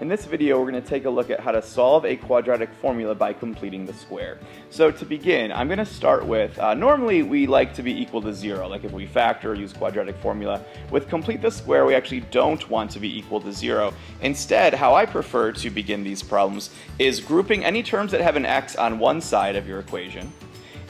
In this video, we're going to take a look at how to solve a quadratic formula by completing the square. So to begin, I'm going to start with, normally we like to be equal to 0, like if we factor or use quadratic formula. With complete the square, we actually don't want to be equal to 0. Instead, how I prefer to begin these problems is grouping any terms that have an x on one side of your equation,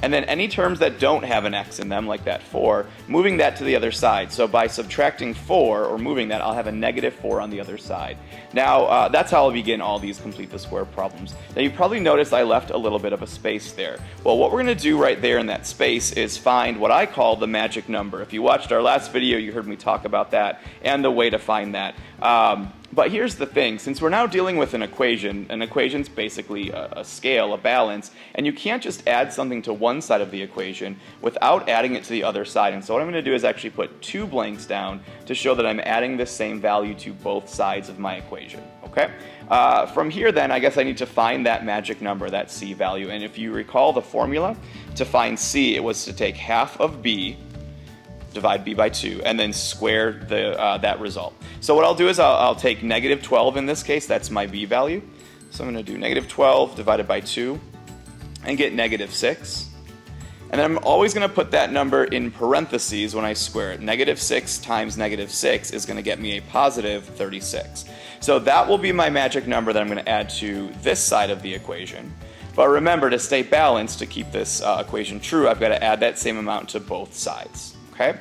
and then any terms that don't have an x in them, like that 4, moving that to the other side. So by subtracting 4, or moving that, I'll have a negative 4 on the other side. Now, that's how I'll begin all these complete the square problems. Now, you probably noticed I left a little bit of a space there. Well, what we're going to do right there in that space is find what I call the magic number. If you watched our last video, you heard me talk about that and the way to find that. But here's the thing, since we're now dealing with an equation's basically a scale, a balance, and you can't just add something to one side of the equation without adding it to the other side. And so what I'm going to do is actually put 2 blanks down to show that I'm adding the same value to both sides of my equation. Okay? From here then, I guess I need to find that magic number, that c value. And if you recall the formula, to find c, it was to take half of b, divide b by 2, and then square that result. So what I'll do is I'll take negative 12 in this case, that's my b value. So I'm going to do negative 12 divided by 2 and get negative 6. And then I'm always going to put that number in parentheses when I square it. Negative 6 times negative 6 is going to get me a positive 36. So that will be my magic number that I'm going to add to this side of the equation. But remember, to stay balanced, to keep this equation true, I've got to add that same amount to both sides. Okay?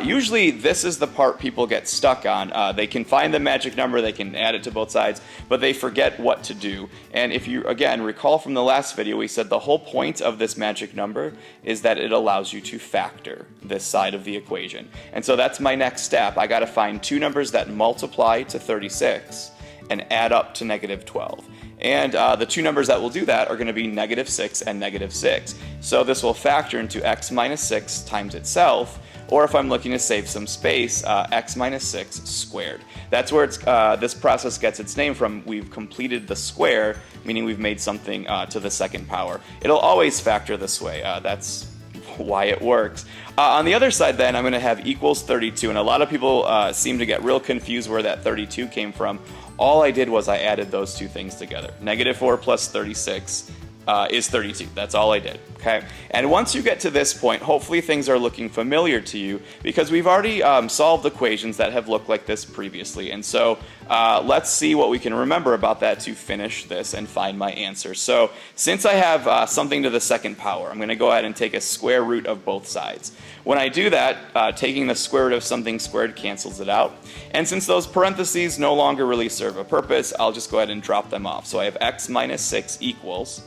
Usually this is the part people get stuck on. They can find the magic number, they can add it to both sides, but they forget what to do. And if you, again, recall from the last video, we said the whole point of this magic number is that it allows you to factor this side of the equation. And so that's my next step. I got to find 2 numbers that multiply to 36 and add up to negative 12. And the 2 numbers that will do that are going to be negative 6 and negative 6. So this will factor into x minus 6 times itself, or if I'm looking to save some space, x minus 6 squared. That's where this process gets its name from. We've completed the square, meaning we've made something to the second power. It'll always factor this way. That's why it works. On the other side then, I'm going to have equals 32, and a lot of people seem to get real confused where that 32 came from. All I did was I added those 2 things together. Negative 4 plus 36 is 32. That's all I did. Okay? And once you get to this point, hopefully things are looking familiar to you because we've already solved equations that have looked like this previously. And so let's see what we can remember about that to finish this and find my answer. So since I have something to the second power, I'm going to go ahead and take a square root of both sides. When I do that, taking the square root of something squared cancels it out. And since those parentheses no longer really serve a purpose, I'll just go ahead and drop them off. So I have x minus 6 equals.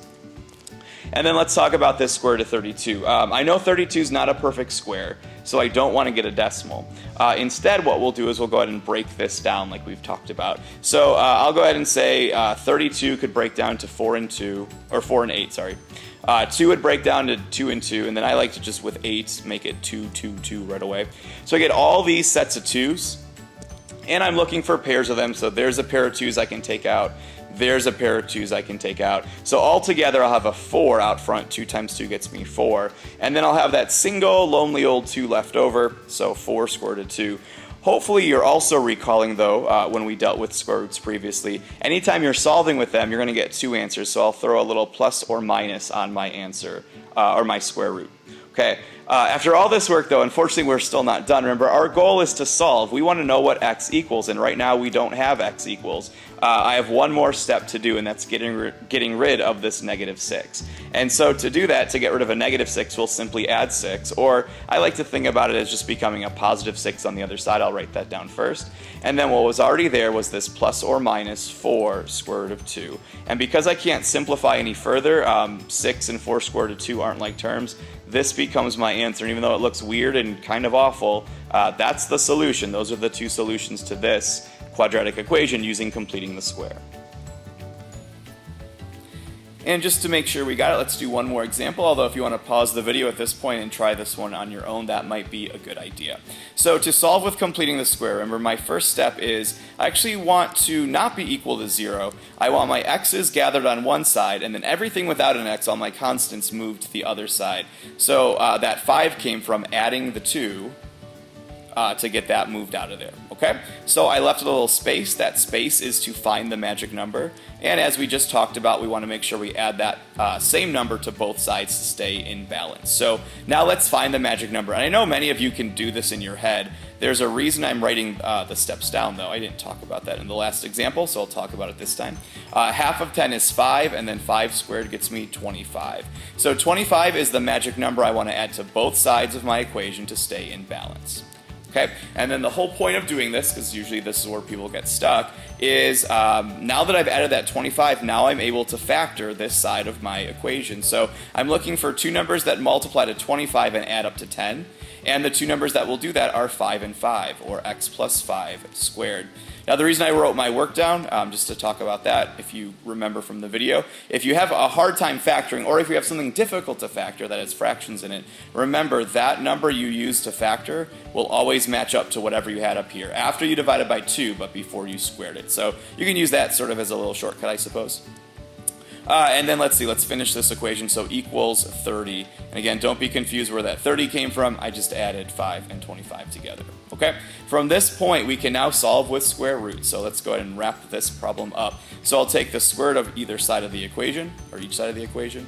And then let's talk about this square root of 32. I know 32 is not a perfect square, so I don't want to get a decimal. Instead, what we'll do is we'll go ahead and break this down like we've talked about. So I'll go ahead and say 32 could break down to 4 and 2, or 4 and 8, sorry. 2 would break down to 2 and 2, and then I like to just with 8 make it 2, 2, 2 right away. So I get all these sets of 2's, and I'm looking for pairs of them, so there's a pair of 2's I can take out. There's a pair of 2's I can take out. So altogether I'll have a 4 out front. 2 times 2 gets me 4. And then I'll have that single lonely old 2 left over, so 4 square root of 2. Hopefully you're also recalling though, when we dealt with square roots previously, anytime you're solving with them, you're going to get 2 answers. So I'll throw a little plus or minus on my answer, or my square root. Okay. After all this work though, unfortunately we're still not done. Remember, our goal is to solve. We want to know what x equals, and right now we don't have x equals. I have one more step to do, and that's getting rid of this negative 6. And so to do that, to get rid of a negative 6, we'll simply add 6, or I like to think about it as just becoming a positive 6 on the other side. I'll write that down first. And then what was already there was this plus or minus 4 square root of 2. And because I can't simplify any further, 6 and 4 square root of 2 aren't like terms, this becomes my answer. And even though it looks weird and kind of awful, that's the solution. Those are the 2 solutions to this quadratic equation using completing the square. And just to make sure we got it, let's do one more example, although if you want to pause the video at this point and try this one on your own, that might be a good idea. So to solve with completing the square, remember my first step is I actually want to not be equal to 0. I want my x's gathered on one side, and then everything without an x, all my constants, moved to the other side. So that 5 came from adding the 2 to get that moved out of there. Okay, so I left a little space. That space is to find the magic number, and as we just talked about, we want to make sure we add that same number to both sides to stay in balance. So now let's find the magic number. And I know many of you can do this in your head. There's a reason I'm writing the steps down, though. I didn't talk about that in the last example, so I'll talk about it this time. Half of 10 is 5, and then 5 squared gets me 25. So 25 is the magic number I want to add to both sides of my equation to stay in balance. Okay, and then the whole point of doing this, because usually this is where people get stuck, is now that I've added that 25, now I'm able to factor this side of my equation. So I'm looking for two numbers that multiply to 25 and add up to 10, and the two numbers that will do that are 5 and 5, or x plus 5 squared. Now the reason I wrote my work down, just to talk about that, if you remember from the video, if you have a hard time factoring, or if you have something difficult to factor that has fractions in it, remember that number you use to factor will always match up to whatever you had up here, after you divided by 2, but before you squared it. So you can use that sort of as a little shortcut, I suppose. And then let's finish this equation. So equals 30. And again, don't be confused where that 30 came from. I just added 5 and 25 together. Okay? From this point, we can now solve with square roots. So let's go ahead and wrap this problem up. So I'll take the square root of either side of the equation, or each side of the equation.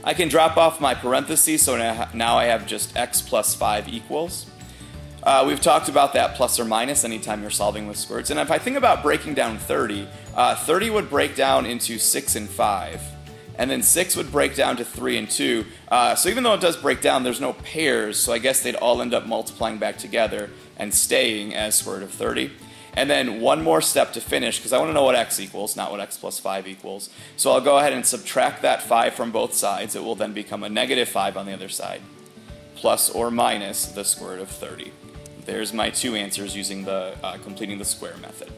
I can drop off my parentheses, so now I have just x plus 5 equals. We've talked about that plus or minus anytime you're solving with square roots. And if I think about breaking down 30, 30 would break down into 6 and 5. And then 6 would break down to 3 and 2. So even though it does break down, there's no pairs. So I guess they'd all end up multiplying back together and staying as square root of 30. And then one more step to finish, because I want to know what x equals, not what x plus 5 equals. So I'll go ahead and subtract that 5 from both sides. It will then become a negative 5 on the other side, plus or minus the square root of 30. There's my two answers using the completing the square method.